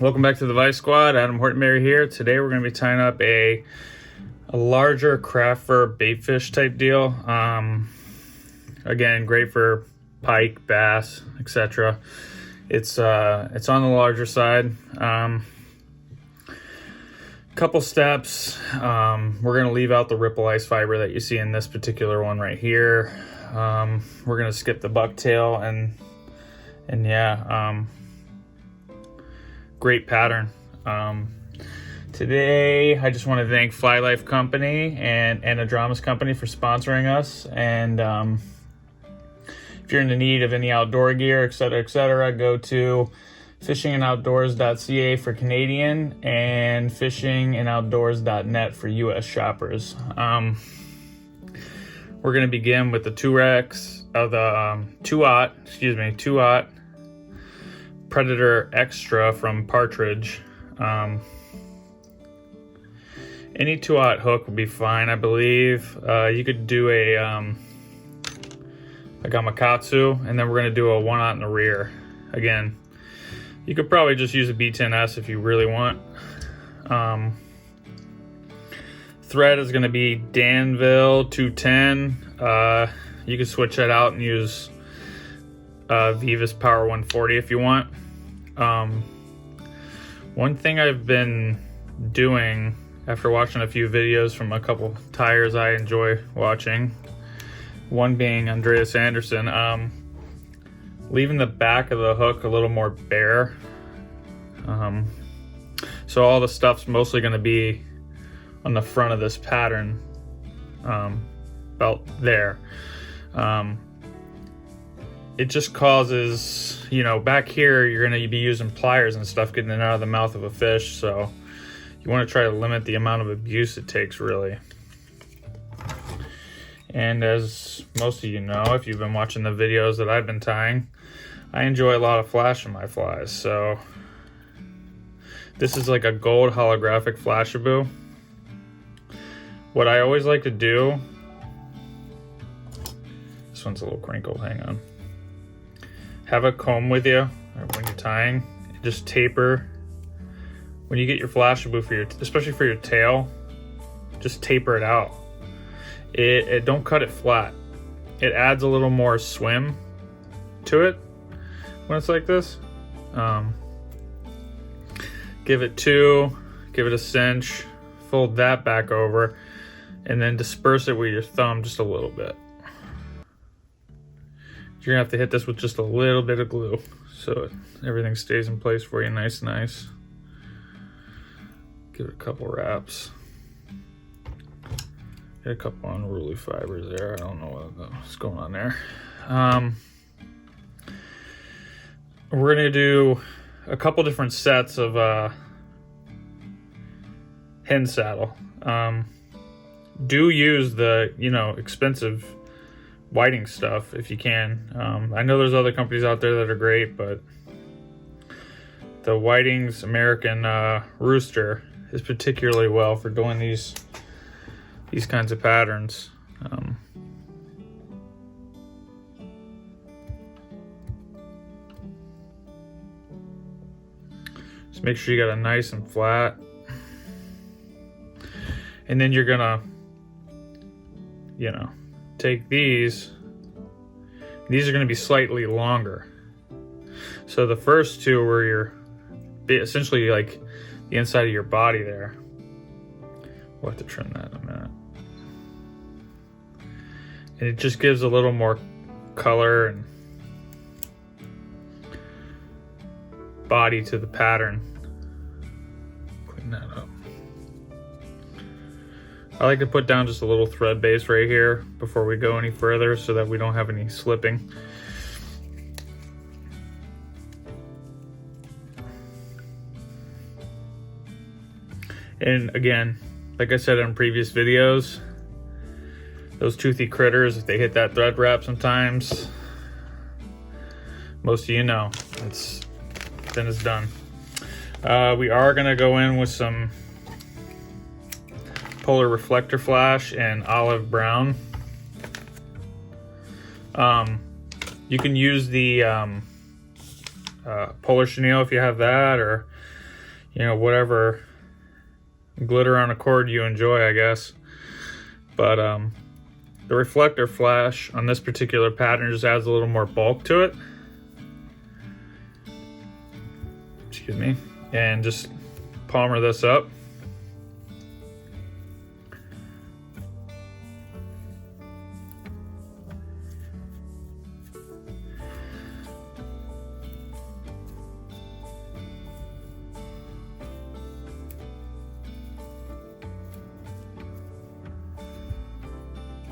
Welcome back to the Vise Squad. Adam Hortonberry here. Today we're going to be tying up a larger craft fur baitfish type deal. Again, great for pike, bass, etc. It's on the larger side. Couple steps. We're going to leave out the ripple ice fiber that you see in this particular one right here. We're going to skip the bucktail and yeah. Great pattern. Today I just want to thank Fly Life Company and Anadramas Company for sponsoring us, and if you're in the need of any outdoor gear, etc., go to fishingandoutdoors.ca for Canadian and fishingandoutdoors.net for US shoppers. We're going to begin with the 2-aught Predator Extra from Partridge. Any 2-aught hook would be fine, I believe. You could do a gamakatsu, and then we're going to do a 1-aught in the rear. Again, you could probably just use a B10S if you really want. Thread is going to be Danville 210. You can switch that out and use Vise Power 140 if you want. One thing I've been doing after watching a few videos from a couple tires I enjoy watching, one being Andreas Anderson, leaving the back of the hook a little more bare. So all the stuff's mostly going to be on the front of this pattern, about there. It just causes, back here you're going to be using pliers and stuff getting it out of the mouth of a fish, so you want to try to limit the amount of abuse it takes, really. And as most of you know, if you've been watching the videos that I've been tying, I enjoy a lot of flash in my flies, so this is like a gold holographic flashabou. What I always like to do, this one's a little crinkled, hang on. Have a comb with you when you're tying. Just taper. When you get your flashabou especially for your tail, just taper it out. It don't cut it flat. It adds a little more swim to it when it's like this. Give it a cinch, fold that back over, and then disperse it with your thumb just a little bit. You're gonna have to hit this with just a little bit of glue so everything stays in place for you nice. Give it a couple wraps. Get a couple unruly fibers there. I don't know what's going on there. We're gonna do a couple different sets of hen saddle. Do use the expensive whiting stuff if you can. I know there's other companies out there that are great, but the Whiting's American Rooster is particularly well for doing these kinds of patterns. Just make sure you got it nice and flat, and then you're gonna take these are going to be slightly longer. So the first two were your essentially like the inside of your body there. We'll have to trim that in a minute. And it just gives a little more color and body to the pattern. Clean that up. I like to put down just a little thread base right here before we go any further so that we don't have any slipping. And again, like I said in previous videos, those toothy critters, if they hit that thread wrap sometimes, most of you know, then it's done. We are gonna go in with some Polar Reflector Flash and olive brown. You can use the Polar Chenille if you have that, or you know, whatever glitter on a cord you enjoy, I guess. But the reflector flash on this particular pattern just adds a little more bulk to it. Excuse me. And just palmer this up.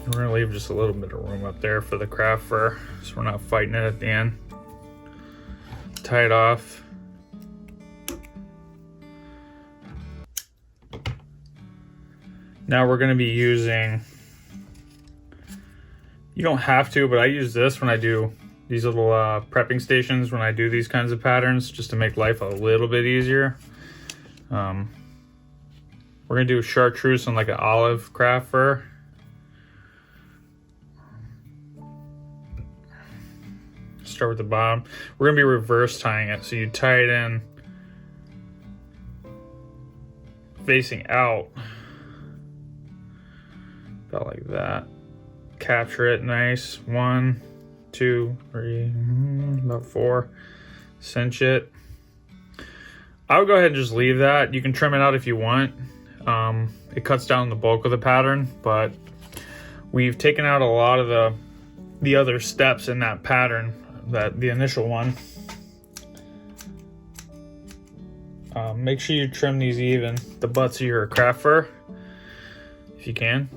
We're gonna leave just a little bit of room up there for the craft fur, so we're not fighting it at the end. Tie it off. Now we're gonna be using, you don't have to, but I use this when I do these little prepping stations, when I do these kinds of patterns, just to make life a little bit easier. We're gonna do chartreuse on like an olive craft fur. Start with the bottom. We're gonna be reverse tying it, so you tie it in facing out, about like that. Capture it nice. 1, 2, 3, about 4. Cinch it. I would go ahead and just leave that. You can trim it out if you want. It cuts down the bulk of the pattern, but we've taken out a lot of the other steps in that pattern. The initial one. Make sure you trim these even, the butts of your craft fur, if you can.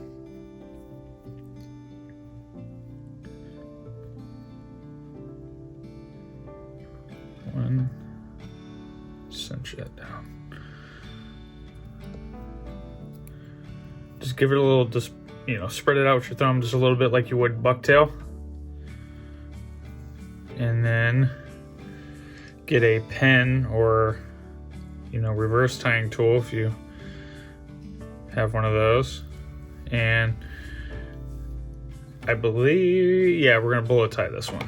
One, cinch that down. Just give it a little, just, you know, spread it out with your thumb just a little bit like you would bucktail. And then get a pen or, you know, reverse tying tool if you have one of those. And I believe, yeah, we're gonna bullet tie this one.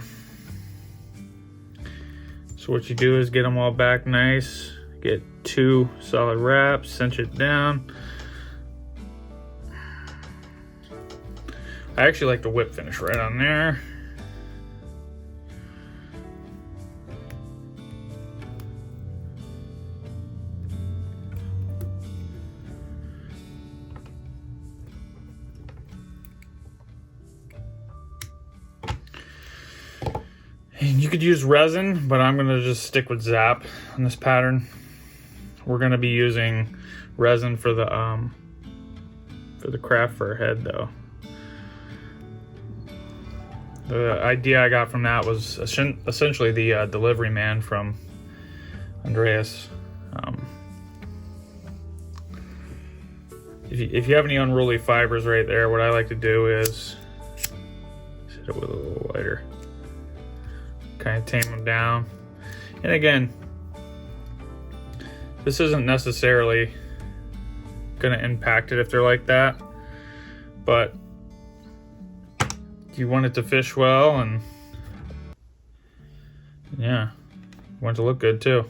So what you do is get them all back nice, get 2 solid wraps, cinch it down. I actually like the whip finish right on there. And you could use resin, but I'm gonna just stick with Zap on this pattern. We're gonna be using resin for the craft fur head though. The idea I got from that was essentially the delivery man from Andreas. If you have any unruly fibers right there, what I like to do is hit it with a little lighter. Kind of tame them down. And again, this isn't necessarily going to impact it if they're like that, but you want it to fish well, and yeah, you want it to look good too.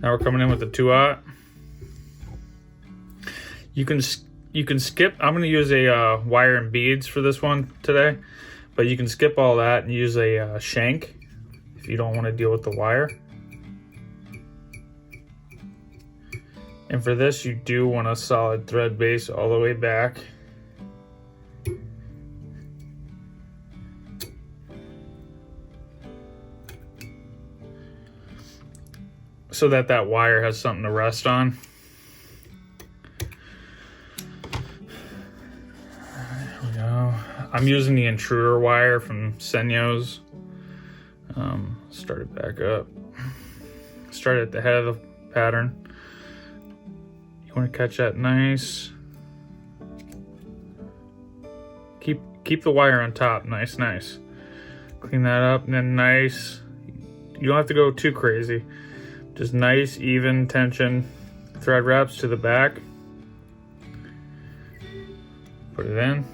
Now we're coming in with the 2/0. You can skip. I'm going to use a wire and beads for this one today, but you can skip all that and use a shank if you don't want to deal with the wire. And for this, you do want a solid thread base all the way back. So that wire has something to rest on. I'm using the intruder wire from Senyo's. Start it back up. Start at the head of the pattern. You want to catch that nice. Keep the wire on top, nice. Clean that up, and then nice. You don't have to go too crazy. Just nice, even tension thread wraps to the back. Put it in.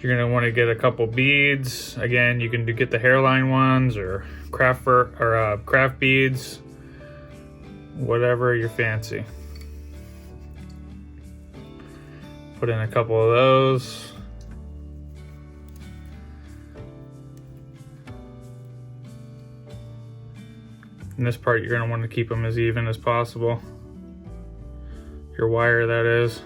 You're gonna want to get a couple beads. Again, you can get the hairline ones or craft beads, whatever you fancy. Put in a couple of those. In this part, you're gonna want to keep them as even as possible. Your wire, that is.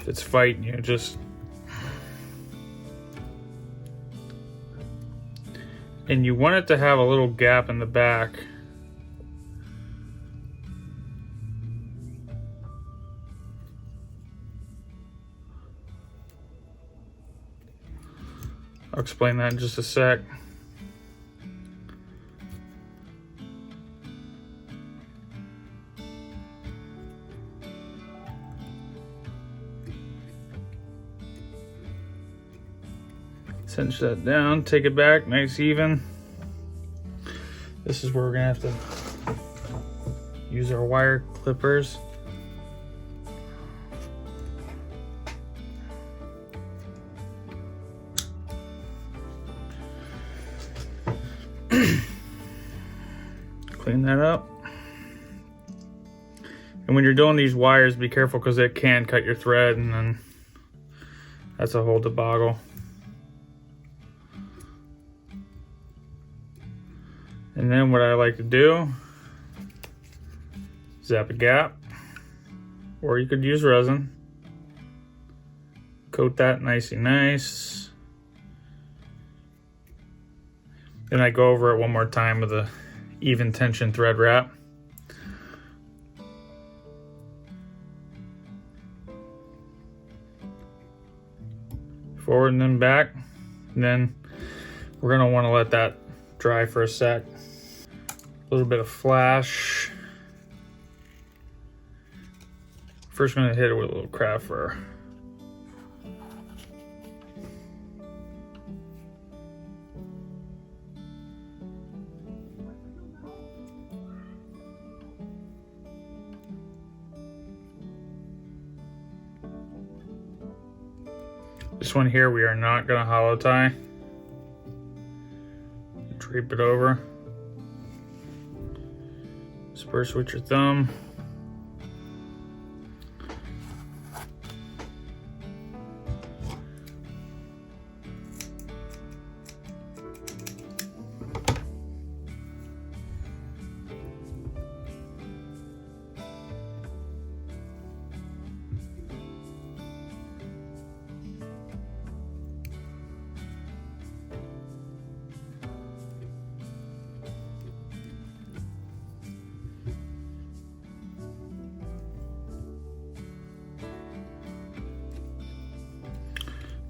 If it's fighting you, just... And you want it to have a little gap in the back. I'll explain that in just a sec. Cinch that down, take it back, nice even. This is where we're gonna have to use our wire clippers. Clean that up. And when you're doing these wires, be careful because it can cut your thread, and then that's a whole debacle. And then what I like to do, zap a gap, or you could use resin. Coat that nicey nice. Then I go over it one more time with a even tension thread wrap. Forward and then back. And then we're gonna wanna let that dry for a sec. A little bit of flash. First, I'm gonna hit it with a little craft fur. This one here, we are not gonna hollow tie. Drape it over. Disperse with your thumb.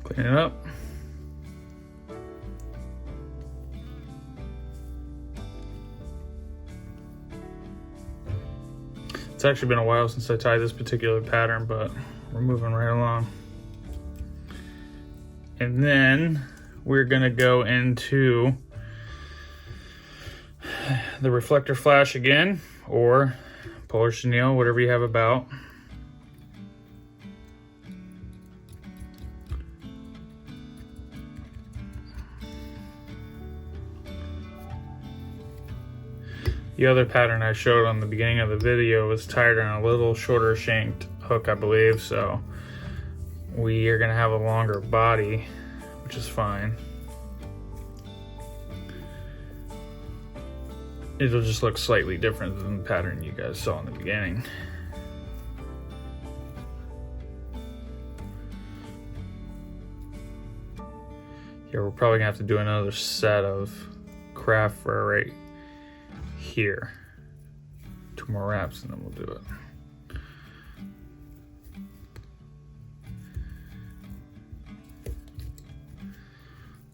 Clean it up. It's actually been a while since I tied this particular pattern, but we're moving right along. And then we're gonna go into the reflector flash again, or polar chenille, whatever you have about. The other pattern I showed on the beginning of the video was tied on a little shorter shanked hook, I believe, so we are gonna have a longer body, which is fine. It'll just look slightly different than the pattern you guys saw in the beginning. Yeah, we're probably gonna have to do another set of craft fur right here. 2 more wraps and then we'll do it.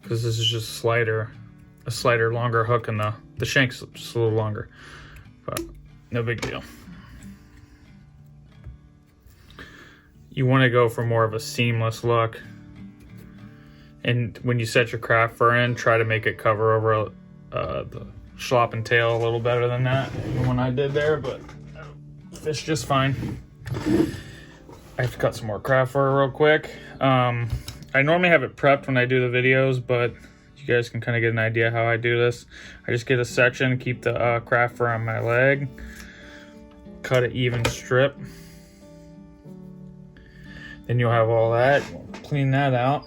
Because this is just a slighter longer hook, and the shank's just a little longer, but no big deal. You want to go for more of a seamless look, and when you set your craft fur in, try to make it cover over the slop and tail a little better than that when I did there, but fish just fine. I have to cut some more craft fur real quick. I normally have it prepped when I do the videos, but you guys can kind of get an idea how I do this. I just get a section, keep the craft fur on my leg, cut an even strip. Then you'll have all that. Clean that out.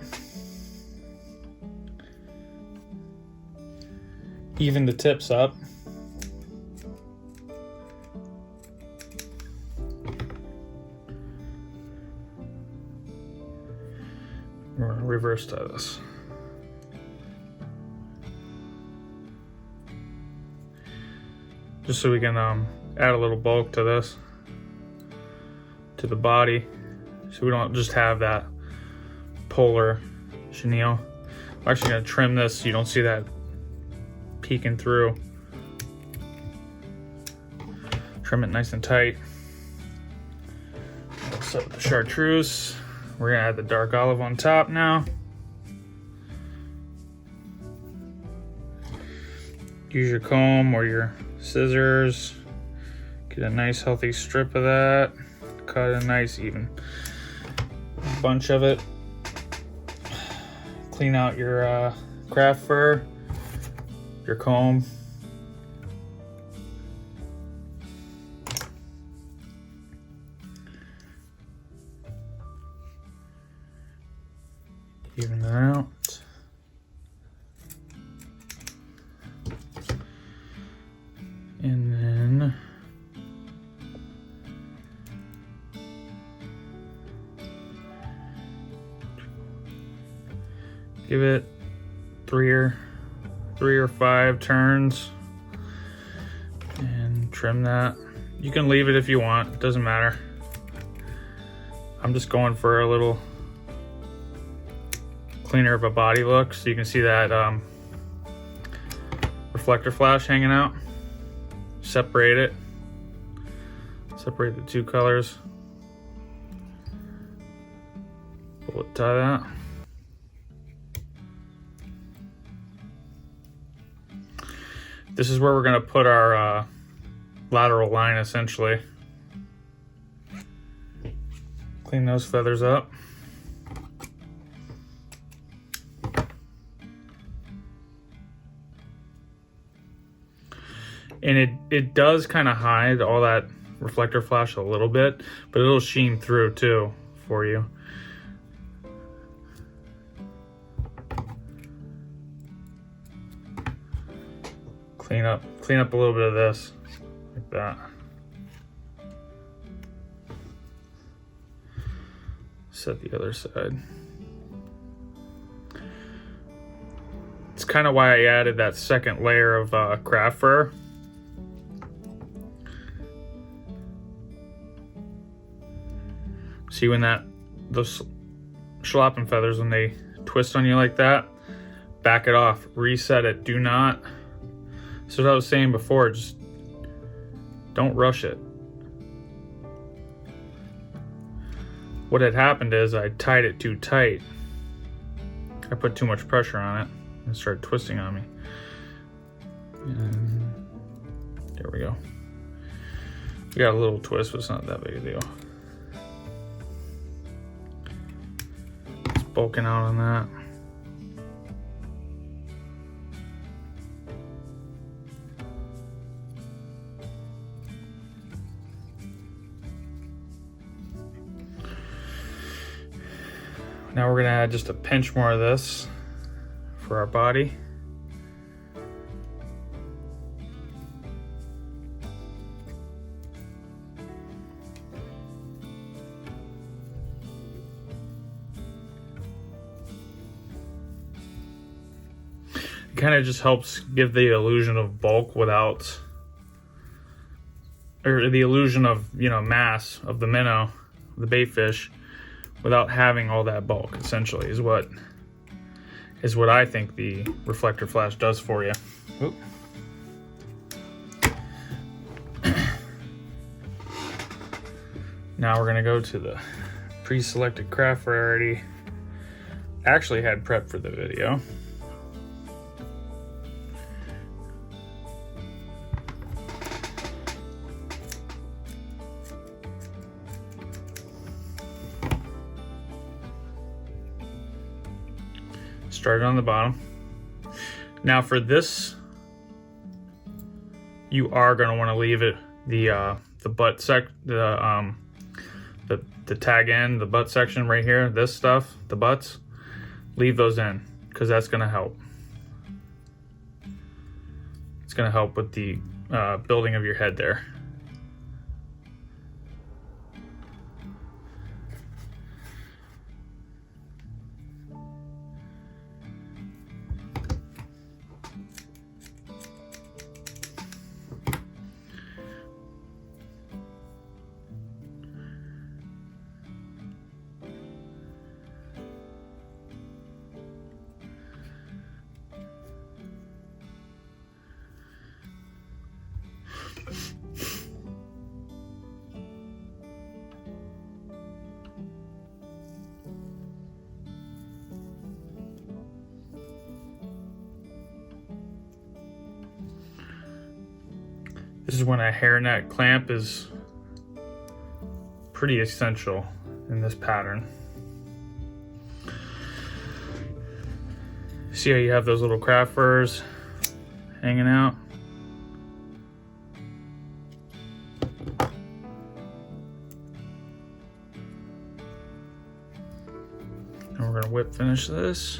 Even the tips up. We're gonna reverse tie this. Just so we can add a little bulk to this, to the body, so we don't just have that polar chenille. I'm actually gonna trim this so you don't see that peeking through. Trim it nice and tight. Set with the chartreuse. We're gonna add the dark olive on top now. Use your comb or your scissors. Get a nice healthy strip of that. Cut a nice even bunch of it. Clean out your craft fur, your comb. Even that out. And then give it three or five turns and trim that. You can leave it if you want, it doesn't matter. I'm just going for a little cleaner of a body look, so you can see that reflector flash hanging out. Separate it. Separate the two colors. Bullet tie that. This is where we're going to put our lateral line, essentially. Clean those feathers up. And it does kind of hide all that reflector flash a little bit, but it'll sheen through too for you. Clean up a little bit of this, like that. Set the other side. It's kind of why I added that second layer of craft fur. See, when those schlappen feathers, when they twist on you like that, back it off, reset it. Do not, so what I was saying before, just don't rush it. What had happened is I tied it too tight. I put too much pressure on it and it started twisting on me. And there we go. You got a little twist, but it's not that big a deal. Bulking out on that. Now we're gonna add just a pinch more of this for our body. Kind of just helps give the illusion of bulk without, or the illusion of, you know, mass of the minnow, the bait fish, without having all that bulk. Essentially, is what I think the reflector flash does for you. Oop. Now we're gonna go to the pre-selected craft fur I already actually had prepped for the video. Started on the bottom. Now for this, you are going to want to leave it the butt the tag end, the butt section right here, this stuff, the butts, leave those in, because that's going to help. It's going to help with the building of your head there. This is when a hairnet clamp is pretty essential in this pattern. See how you have those little craft furs hanging out? And we're gonna whip finish this.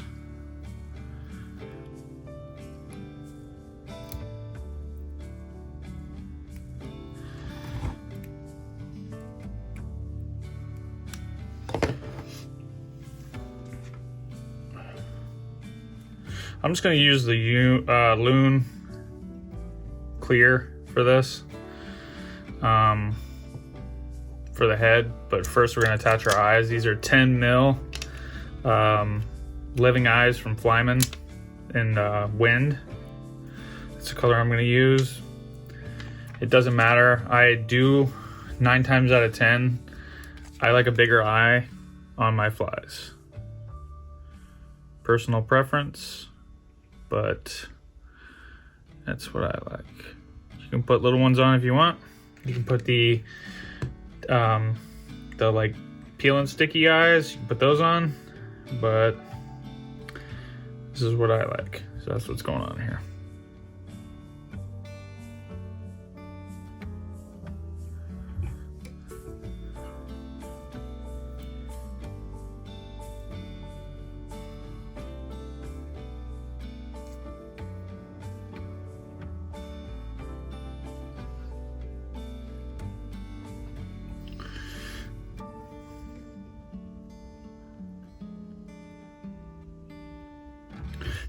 I'm just going to use the Loon clear for this, for the head. But first we're going to attach our eyes. These are 10 mil living eyes from Flyman in Wind. That's the color I'm going to use. It doesn't matter. I do 9 times out of 10. I like a bigger eye on my flies. Personal preference. But that's what I like. You can put little ones on if you want. You can put the like peel and sticky eyes. You can put those on, but this is what I like. So that's what's going on here.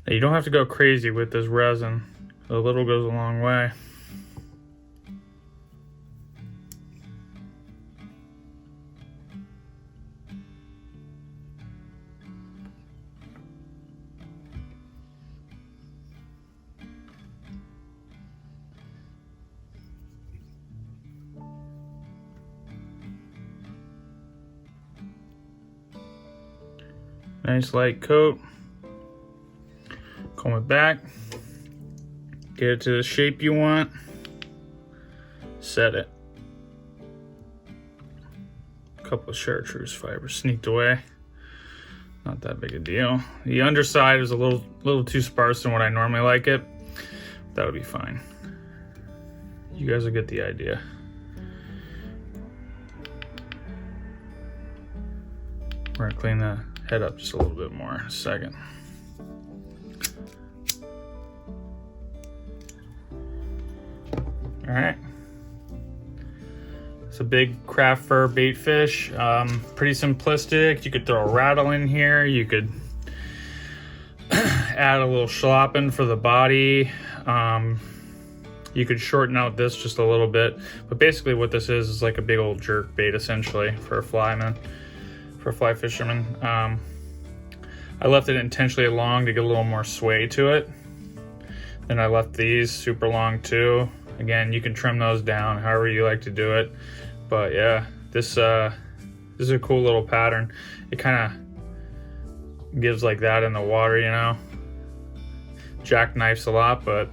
Now, you don't have to go crazy with this resin. A little goes a long way. Nice light coat. Comb it back, get it to the shape you want, set it. A couple of chartreuse fibers sneaked away, not that big a deal. The underside is a little too sparse than what I normally like it. That would be fine. You guys will get the idea. We're gonna clean the head up just a little bit more in a second. All right, it's a big craft fur baitfish. Pretty simplistic. You could throw a rattle in here. You could add a little schlappen for the body. You could shorten out this just a little bit, but basically what this is like a big old jerk bait essentially for a flyman, for a fly fisherman. I left it intentionally long to get a little more sway to it. Then I left these super long too. Again, you can trim those down however you like to do it. But yeah, this is a cool little pattern. It kind of gives like that in the water, you know. Jackknifes a lot, but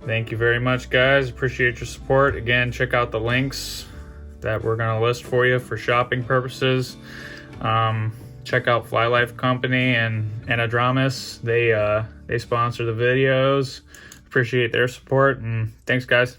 thank you very much, guys. Appreciate your support. Again, check out the links that we're gonna list for you for shopping purposes. check out Fly Life Company and Anadramas. They sponsor the videos. Appreciate their support, and thanks, guys.